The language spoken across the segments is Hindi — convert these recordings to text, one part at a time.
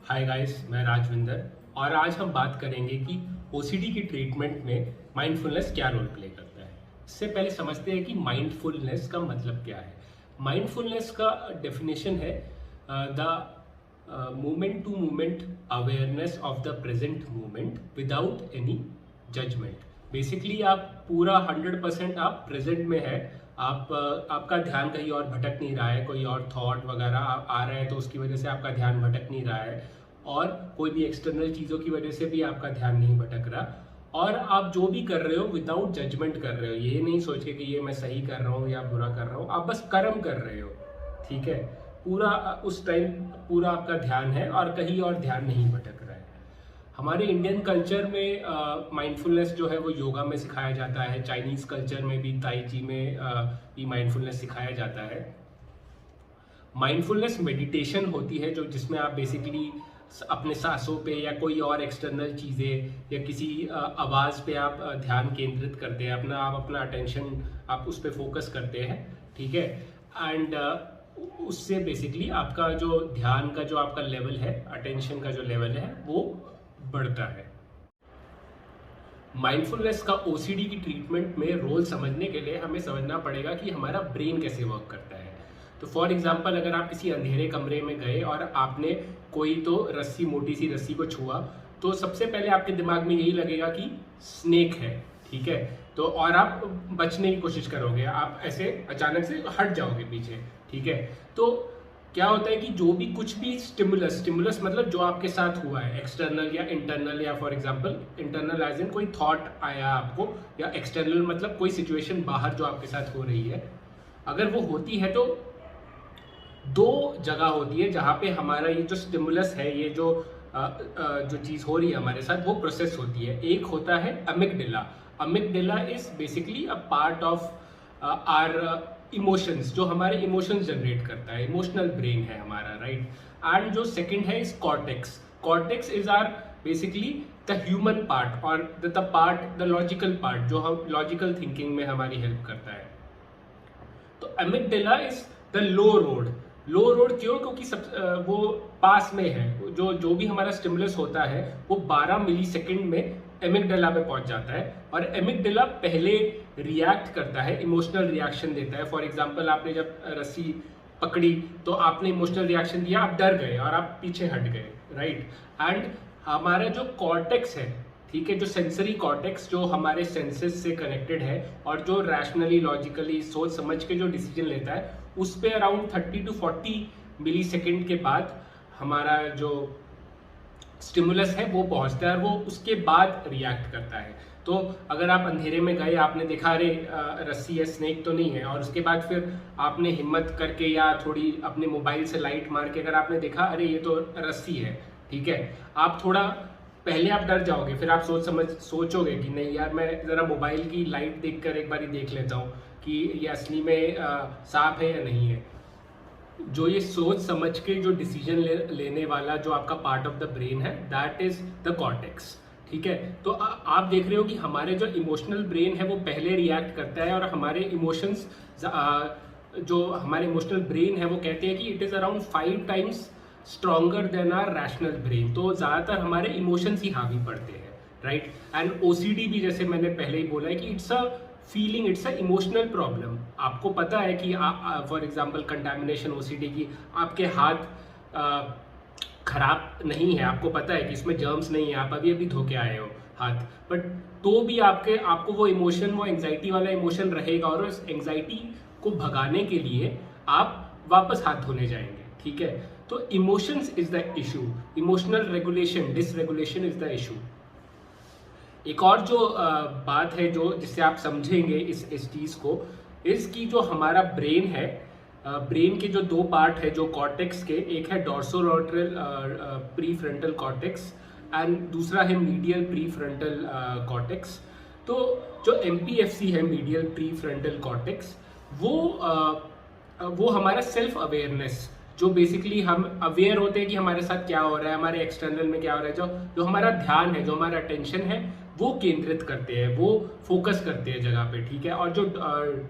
हाय गाइस, मैं राजविंदर और आज हम बात करेंगे कि ओसीडी की ट्रीटमेंट में माइंडफुलनेस क्या रोल प्ले करता है। इससे पहले समझते हैं कि माइंडफुलनेस का मतलब क्या है। माइंडफुलनेस का डेफिनेशन है the moment to moment awareness of the present moment without any judgement. Basically आप पूरा 100% आप प्रेजेंट में है। आपका ध्यान कहीं और भटक नहीं रहा है, कोई और थॉट वगैरह आ रहा है तो उसकी वजह से आपका ध्यान भटक नहीं रहा है, और कोई भी एक्सटर्नल चीज़ों की वजह से भी आपका ध्यान नहीं भटक रहा। और आप जो भी कर रहे हो विदाउट जजमेंट कर रहे हो, ये नहीं सोचे कि ये मैं सही कर रहा हूँ या बुरा कर रहा हूँ, आप बस कर्म कर रहे हो। ठीक है, पूरा उस टाइम पूरा आपका ध्यान है और कहीं और ध्यान नहीं भटक रहा है। हमारे इंडियन कल्चर में माइंडफुलनेस जो है वो योगा में सिखाया जाता है, चाइनीज कल्चर में भी ताई ची में भी माइंडफुलनेस सिखाया जाता है। माइंडफुलनेस मेडिटेशन होती है जो जिसमें आप बेसिकली अपने सांसों पे या कोई और एक्सटर्नल चीज़ें या किसी आवाज़ पे आप ध्यान केंद्रित करते हैं, अपना अटेंशन आप उस पर फोकस करते हैं। ठीक है, एंड उससे बेसिकली आपका जो ध्यान का जो आपका लेवल है, अटेंशन का जो लेवल है वो बढ़ता है। माइंडफुलनेस का ओसीडी की ट्रीटमेंट में रोल समझने के लिए हमें समझना पड़ेगा कि हमारा ब्रेन कैसे वर्क करता है। तो फॉर एग्जांपल, अगर आप किसी अंधेरे कमरे में गए और आपने कोई तो रस्सी, मोटी सी रस्सी को छुआ, तो सबसे पहले आपके दिमाग में यही लगेगा कि स्नेक है। ठीक है, तो और आप बचने की कोशिश करोगे, आप ऐसे अचानक से हट जाओगे पीछे। ठीक है, तो क्या होता है कि जो भी कुछ भी स्टिमुलस मतलब जो आपके साथ हुआ है, एक्सटर्नल या इंटरनल, या for example internal as in कोई थॉट आया आपको, या एक्सटर्नल मतलब कोई सिचुएशन बाहर जो आपके साथ हो रही है, अगर वो होती है तो दो जगह होती है जहाँ पे हमारा ये जो स्टिमुलस है, ये जो चीज़ हो रही है हमारे साथ, वो प्रोसेस होती है। एक होता है amygdala. Amygdala is basically a part of our emotions, जो हमारे इमोशंस जनरेट करता है, इमोशनल ब्रेन है हमारा, राइट। एंड जो सेकंड है is cortex. Cortex is our basically the human part और द लॉजिकल पार्ट, जो हम लॉजिकल थिंकिंग में हमारी हेल्प करता है। तो amygdala is the low road. Low road क्यों? क्योंकि वो पास में है। जो भी हमारा स्टिमुलस होता है वो 12 मिली सेकेंड में एमिगडाला पे पहुंच जाता है, और एमिगडाला पहले रिएक्ट करता है, इमोशनल रिएक्शन देता है। फॉर एग्जांपल, आपने जब रस्सी पकड़ी तो आपने इमोशनल रिएक्शन दिया, आप डर गए और आप पीछे हट गए, राइट। एंड हमारा जो कॉर्टेक्स है, ठीक है, जो सेंसरी कॉर्टेक्स, जो हमारे सेंसेस से कनेक्टेड है और जो रैशनली लॉजिकली सोच समझ के जो डिसीजन लेता है, उस पे अराउंड 30 to 40 मिली सेकेंड के बाद हमारा जो स्टिमुलस है वो पहुंचता है और वो उसके बाद रिएक्ट करता है। तो अगर आप अंधेरे में गए, आपने देखा अरे रस्सी है, स्नेक तो नहीं है, और उसके बाद फिर आपने हिम्मत करके या थोड़ी अपने मोबाइल से लाइट मार के अगर आपने देखा अरे ये तो रस्सी है, ठीक है, आप थोड़ा पहले आप डर जाओगे, फिर आप सोचोगे कि नहीं यार, मैं ज़रा मोबाइल की लाइट देखकर एक बार देख लेता हूँ कि ये असली में सांप है या नहीं है। जो ये सोच समझ के जो डिसीजन लेने वाला जो आपका पार्ट ऑफ द ब्रेन है, दैट इज द कॉर्टेक्स। ठीक है, तो आप देख रहे हो कि हमारे जो इमोशनल ब्रेन है वो पहले रिएक्ट करता है, और हमारे इमोशंस, जो हमारे इमोशनल ब्रेन है वो कहते हैं कि it is around 5 times stronger than our rational brain. तो ज़्यादातर हमारे इमोशंस ही हावी पड़ते हैं, राइट। एंड ओसीडी भी, जैसे मैंने पहले ही बोला है कि it's a feeling, it's a emotional problem. आपको पता है कि फॉर एग्जांपल कंटामिनेशन ओसीडी की, आपके हाथ खराब नहीं है, आपको पता है कि इसमें जर्म्स नहीं है, आप अभी अभी धो के आए हो हाथ, बट तो भी आपको वो इमोशन, वो एंग्जाइटी वाला इमोशन रहेगा, और उस एंग्जाइटी को भगाने के लिए आप वापस हाथ धोने जाएंगे। ठीक है, तो emotions is the issue, emotional regulation, dysregulation is the issue. एक और जो बात है जो जिससे आप समझेंगे इस चीज़ को, इसकी जो हमारा ब्रेन है, ब्रेन के जो दो पार्ट है जो कॉर्टेक्स के, एक है डोर्सोलैटरल प्रीफ्रंटल कॉर्टेक्स एंड दूसरा है मीडियल प्रीफ्रंटल कॉर्टेक्स। तो जो MPFC है, मीडियल प्रीफ्रंटल कॉर्टेक्स, वो हमारा सेल्फ अवेयरनेस, जो बेसिकली हम अवेयर होते हैं कि हमारे साथ क्या हो रहा है, हमारे एक्सटर्नल में क्या हो रहा है, जो हमारा ध्यान है, जो हमारा अटेंशन है, वो केंद्रित करते हैं, वो फोकस करते हैं जगह पे, ठीक है। और जो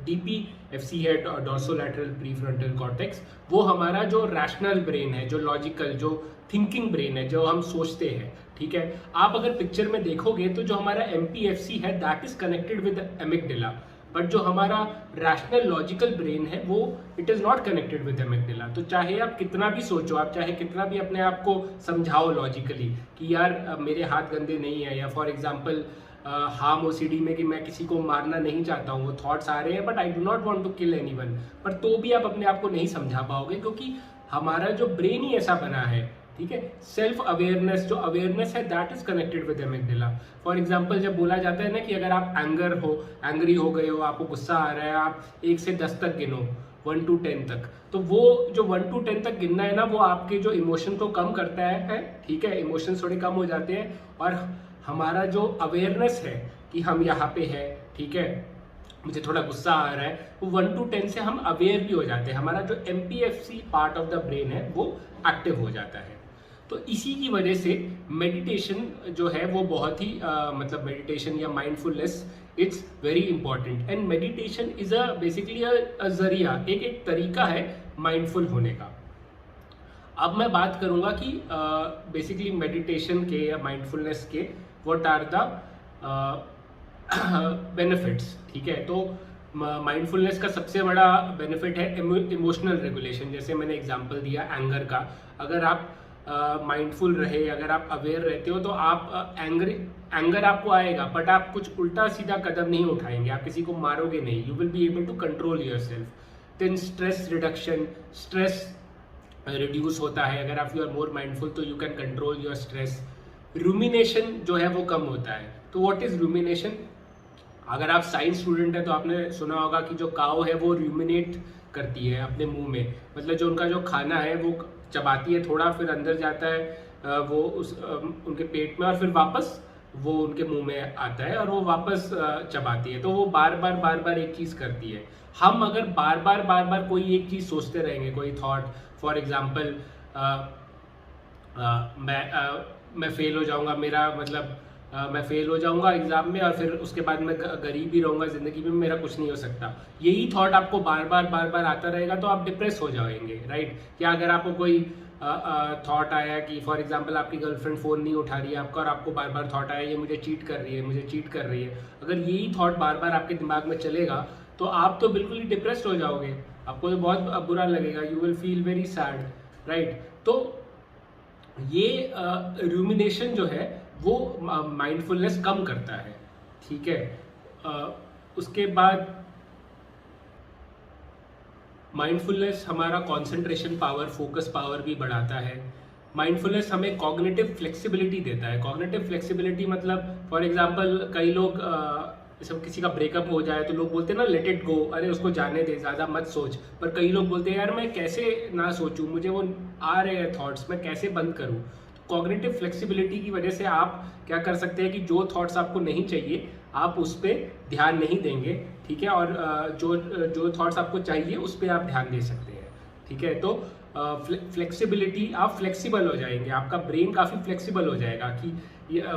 DPFC है, डोर्सोलैटरल प्रीफ्रंटल कॉर्टेक्स, वो हमारा जो रैशनल ब्रेन है, जो लॉजिकल, जो थिंकिंग ब्रेन है, जो हम सोचते हैं, ठीक है। आप अगर पिक्चर में देखोगे तो जो हमारा MPFC है that is connected with amygdala, but जो हमारा रैशनल लॉजिकल ब्रेन है वो it is not connected with amygdala. तो चाहे आप कितना भी सोचो, आप चाहे कितना भी अपने आप को समझाओ लॉजिकली कि यार मेरे हाथ गंदे नहीं है, या फॉर एग्जांपल हार्म OCD में कि मैं किसी को मारना नहीं चाहता हूँ, वो थॉट्स आ रहे हैं but I do not want to kill anyone, पर तो भी आप अपने आप को नहीं समझा पाओगे क्योंकि हमारा जो ब्रेन ही ऐसा बना है, ठीक है। सेल्फ अवेयरनेस, जो अवेयरनेस है that is connected with amygdala. For example जब बोला जाता है ना कि अगर आप एंग्री हो गए हो, आपको गुस्सा आ रहा है, आप 1 से 10 तक गिनो, 1 to 10 तक, तो वो जो 1 to 10 तक गिनना है ना, वो आपके जो इमोशन को कम करता है, ठीक है। इमोशन थोड़े कम हो जाते हैं और हमारा जो अवेयरनेस है कि हम यहाँ पे है, ठीक है, मुझे थोड़ा गुस्सा आ रहा है, वो 1 to 10 से हम अवेयर भी हो जाते हैं, हमारा जो MPFC part of the brain है वो एक्टिव हो जाता है। तो इसी की वजह से मेडिटेशन जो है वो बहुत ही मतलब मेडिटेशन या mindfulness it's very important, and meditation is basically अ जरिया, एक तरीका है माइंडफुल होने का। अब मैं बात करूंगा कि बेसिकली मेडिटेशन के या माइंडफुलनेस के व्हाट आर द बेनिफिट्स, ठीक है। तो माइंडफुलनेस का सबसे बड़ा बेनिफिट है इमोशनल रेगुलेशन। जैसे मैंने एग्जांपल दिया एंगर का, अगर आप माइंडफुल रहे, अगर आप अवेयर रहते हो तो आप एंगर आपको आएगा बट आप कुछ उल्टा सीधा कदम नहीं उठाएंगे, आप किसी को मारोगे नहीं, you will be able to control yourself. Then stress reduction, stress reduce होता है, अगर आप यू आर मोर माइंडफुल तो you can control your stress. Rumination जो है वो कम होता है। तो व्हाट इज रूमिनेशन? अगर आप साइंस स्टूडेंट हैं तो आपने सुना होगा कि जो काऊ है वो रूमिनेट करती है अपने मुंह में, मतलब जो उनका जो खाना है वो चबाती है थोड़ा, फिर अंदर जाता है वो उनके पेट में और फिर वापस वो उनके मुंह में आता है और वो वापस चबाती है। तो वो बार बार एक चीज़ करती है। हम अगर बार बार कोई एक चीज़ सोचते रहेंगे, कोई थॉट, फॉर एग्जाम्पल मैं फेल हो जाऊंगा, मेरा मतलब मैं फेल हो जाऊंगा एग्जाम में और फिर उसके बाद मैं गरीब ही रहूंगा ज़िंदगी में, मेरा कुछ नहीं हो सकता, यही थॉट आपको बार बार आता रहेगा तो आप डिप्रेस हो जाएंगे, राइट। या अगर आपको कोई थॉट आया कि फॉर एग्जांपल आपकी गर्लफ्रेंड फ़ोन नहीं उठा रही है आपका और आपको बार बार थॉट आया ये मुझे चीट कर रही है, मुझे चीट कर रही है, अगर यही थॉट बार बार आपके दिमाग में चलेगा तो आप तो बिल्कुल ही डिप्रेस्ड हो जाओगे, आपको तो बहुत बुरा लगेगा, you will feel very sad, right. तो ये रूमिनेशन जो है वो माइंडफुलनेस कम करता है, ठीक है। उसके बाद माइंडफुलनेस हमारा कंसंट्रेशन पावर, फोकस पावर भी बढ़ाता है। माइंडफुलनेस हमें कॉग्निटिव फ्लेक्सिबिलिटी देता है। कॉग्निटिव फ्लेक्सिबिलिटी मतलब फॉर एग्जांपल कई लोग जैसे किसी का ब्रेकअप हो जाए तो लोग बोलते हैं ना लेट इट गो, अरे उसको जाने दे, ज़्यादा मत सोच, पर कई लोग बोलते हैं यार मैं कैसे ना सोचूं, मुझे वो आ रहे हैं थॉट्स, मैं कैसे बंद करूं। कॉग्निटिव फ्लेक्सिबिलिटी की वजह से आप क्या कर सकते हैं कि जो थॉट्स आपको नहीं चाहिए आप उस पर ध्यान नहीं देंगे, ठीक है, और जो थॉट्स आपको चाहिए उस पर आप ध्यान दे सकते हैं, ठीक है। तो फ्लेक्सिबिलिटी, आप फ्लेक्सिबल हो जाएंगे, आपका ब्रेन काफ़ी फ्लेक्सिबल हो जाएगा कि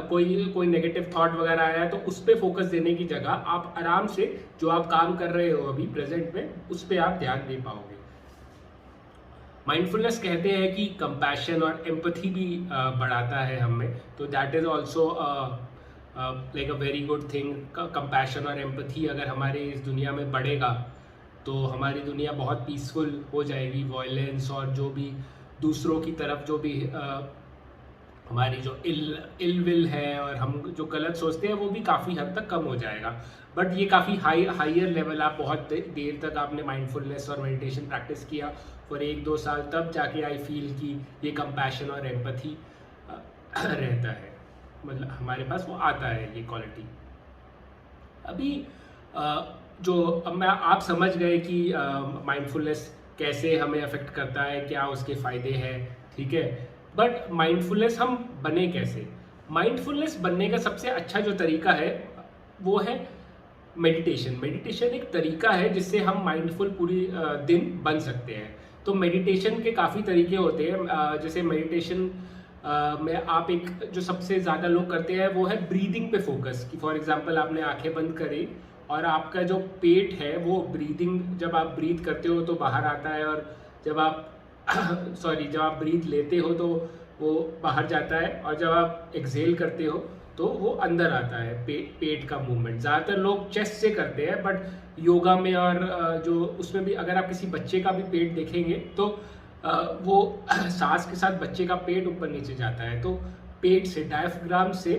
कोई नेगेटिव थॉट वगैरह आया तो उस पर फोकस देने की जगह आप आराम से जो आप काम कर रहे हो अभी प्रेजेंट में उस पर आप ध्यान दे पाओगे। माइंडफुलनेस कहते हैं कि कंपैशन और एम्पैथी भी बढ़ाता है हमें, तो that is also like a very good thing. Compassion और एम्पैथी अगर हमारे इस दुनिया में बढ़ेगा तो हमारी दुनिया बहुत पीसफुल हो जाएगी। वॉयलेंस और जो भी दूसरों की तरफ जो भी हमारी जो इल विल है और हम जो गलत सोचते हैं वो भी काफ़ी हद तक कम हो जाएगा। बट ये काफ़ी हायर लेवल, आप बहुत देर तक आपने माइंडफुलनेस और मेडिटेशन प्रैक्टिस किया फॉर 1-2 साल, तब जाके आई फील कि ये कंपैशन और एम्पैथी रहता है, मतलब हमारे पास वो आता है ये क्वालिटी। अभी अब आप समझ गए कि माइंडफुलनेस कैसे हमें अफेक्ट करता है, क्या उसके फ़ायदे हैं, ठीक है। बट माइंडफुलनेस हम बने कैसे? माइंडफुलनेस बनने का सबसे अच्छा जो तरीका है वो है मेडिटेशन। मेडिटेशन एक तरीका है जिससे हम माइंडफुल पूरी दिन बन सकते हैं। तो मेडिटेशन के काफ़ी तरीके होते हैं, जैसे मेडिटेशन में आप एक जो सबसे ज़्यादा लोग करते हैं वो है ब्रीदिंग पे फोकस, कि फॉर एग्जांपल आपने आंखें बंद करी और आपका जो पेट है वो ब्रीदिंग, जब आप ब्रीथ करते हो तो बाहर आता है, और जब आप जब आप ब्रीथ लेते हो तो वो बाहर जाता है, और जब आप एक्सहेल करते हो तो वो अंदर आता है। पेट का मूवमेंट ज़्यादातर लोग चेस्ट से करते हैं, बट योगा में और जो उसमें भी अगर आप किसी बच्चे का भी पेट देखेंगे तो वो सांस के साथ बच्चे का पेट ऊपर नीचे जाता है, तो पेट से, डायफ्राम से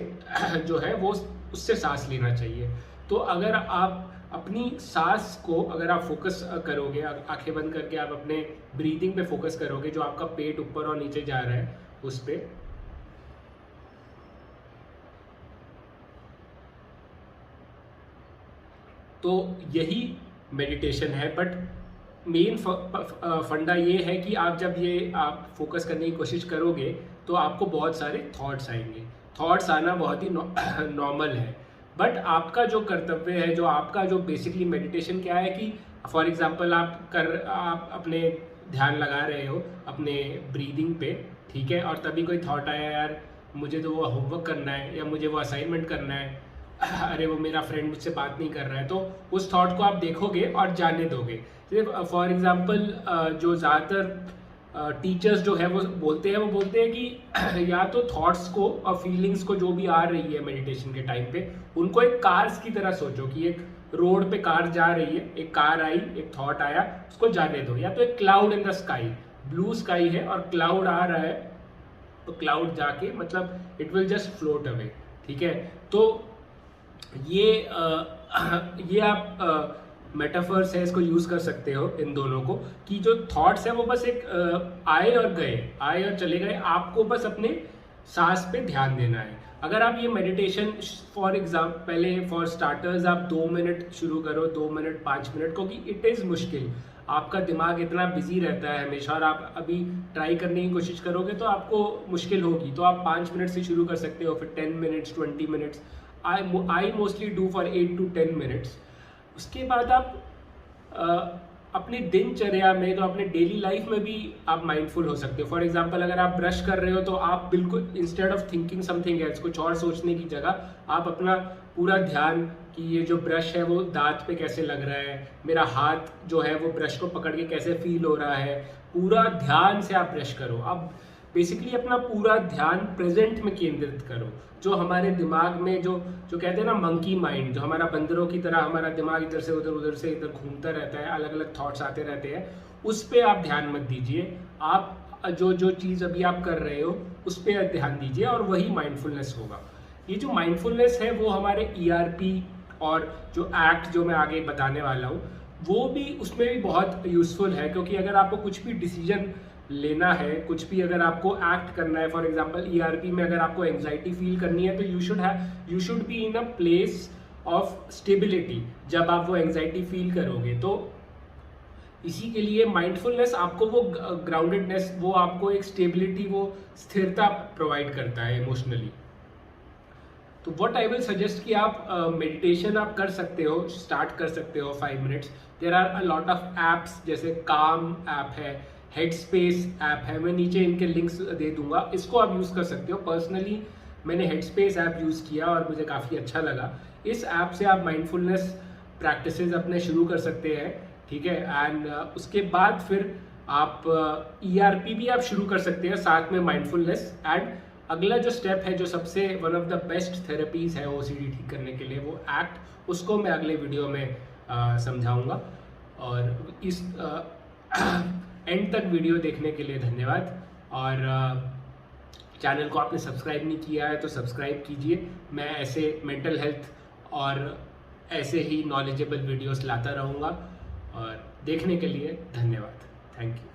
जो है वो उससे सांस लेना चाहिए। तो अगर आप अपनी सांस को अगर आप फोकस करोगे, आंखें बंद करके आप अपने ब्रीदिंग पे फोकस करोगे, जो आपका पेट ऊपर और नीचे जा रहा है उस पे, तो यही मेडिटेशन है। बट मेन फंडा ये है कि आप जब ये आप फोकस करने की कोशिश करोगे तो आपको बहुत सारे थॉट्स आएंगे। थॉट्स आना बहुत ही नॉर्मल है, बट आपका जो कर्तव्य है, जो आपका जो बेसिकली मेडिटेशन क्या है कि फॉर एग्जांपल आप अपने ध्यान लगा रहे हो अपने ब्रीदिंग पे, ठीक है, और तभी कोई थॉट आया, यार मुझे तो वो होमवर्क करना है या मुझे वो असाइनमेंट करना है, अरे वो मेरा फ्रेंड मुझसे बात नहीं कर रहा है, तो उस थॉट को आप देखोगे और जाने दोगे। फॉर एग्जांपल जो ज़्यादातर टीचर्स जो है वो बोलते हैं कि या तो थॉट्स को और फीलिंग्स को जो भी आ रही है मेडिटेशन के टाइम पे, उनको एक कार्स की तरह सोचो कि एक रोड पे कार जा रही है, एक कार आई, एक थॉट आया, उसको जाने दो। या तो एक cloud in the sky, blue sky है और क्लाउड आ रहा है, तो क्लाउड जाके मतलब it will just float away, ठीक है। तो ये आप मेटाफर्स है, इसको यूज कर सकते हो इन दोनों को, कि जो थॉट्स है वो बस एक आए और चले गए, आपको बस अपने सांस पे ध्यान देना है। अगर आप ये मेडिटेशन फॉर स्टार्टर्स आप 2 मिनट शुरू करो, 2 मिनट 5 मिनट, क्योंकि इट इज़ मुश्किल, आपका दिमाग इतना बिजी रहता है हमेशा, और आप अभी ट्राई करने की कोशिश करोगे तो आपको मुश्किल होगी। तो आप 5 मिनट से शुरू कर सकते हो, फिर 10 minutes, 20 minutes. I mostly do for 8 to 10 minutes. उसके बाद आप अपनी दिनचर्या में, तो अपने डेली लाइफ में भी आप माइंडफुल हो सकते हो। फॉर एग्जांपल अगर आप ब्रश कर रहे हो तो आप बिल्कुल instead of thinking something else, कुछ और सोचने की जगह आप अपना पूरा ध्यान कि ये जो ब्रश है वो दांत पे कैसे लग रहा है, मेरा हाथ जो है वो ब्रश को पकड़ के कैसे फील हो रहा है, पूरा ध्यान से आप ब्रश करो। आप बेसिकली अपना पूरा ध्यान प्रेजेंट में केंद्रित करो। जो हमारे दिमाग में जो कहते हैं ना मंकी माइंड, जो हमारा बंदरों की तरह हमारा दिमाग इधर से उधर से इधर घूमता रहता है, अलग अलग थॉट्स आते रहते हैं, उस पर आप ध्यान मत दीजिए। आप जो चीज़ अभी आप कर रहे हो उस पर ध्यान दीजिए, और वही माइंडफुलनेस होगा। ये जो माइंडफुलनेस है वो हमारे ERP और जो एक्ट जो मैं आगे बताने वाला हूँ वो भी, उसमें भी बहुत यूजफुल है। क्योंकि अगर आपको कुछ भी डिसीजन लेना है, कुछ भी अगर आपको एक्ट करना है, फॉर एग्जांपल ERP में अगर आपको एंजाइटी फील करनी है तो you should be in a place of stability जब आप वो एंजाइटी फील करोगे। तो इसी के लिए माइंडफुलनेस आपको वो ग्राउंडेडनेस, वो आपको एक स्टेबिलिटी, वो स्थिरता प्रोवाइड करता है इमोशनली। तो व्हाट आई विल सजेस्ट कि आप मेडिटेशन आप कर सकते हो, स्टार्ट कर सकते हो 5 minutes. There are a lot of apps, जैसे काम ऐप है, हेड स्पेस ऐप है, मैं नीचे इनके लिंक्स दे दूंगा, इसको आप यूज़ कर सकते हो। पर्सनली मैंने हेड स्पेस ऐप यूज़ किया और मुझे काफ़ी अच्छा लगा। इस ऐप से आप माइंडफुलनेस प्रैक्टिसेस अपने शुरू कर सकते हैं, ठीक है। एंड उसके बाद फिर आप ERP भी आप शुरू कर सकते हैं साथ में माइंडफुलनेस। एंड अगला जो स्टेप है, जो सबसे one of the best therapies है OCD ठीक करने के लिए, वो एक्ट, उसको मैं अगले वीडियो में समझाऊंगा। और इस एंड तक वीडियो देखने के लिए धन्यवाद। और चैनल को आपने सब्सक्राइब नहीं किया है तो सब्सक्राइब कीजिए। मैं ऐसे मेंटल हेल्थ और ऐसे ही नॉलेजेबल वीडियोस लाता रहूँगा। और देखने के लिए धन्यवाद। Thank you.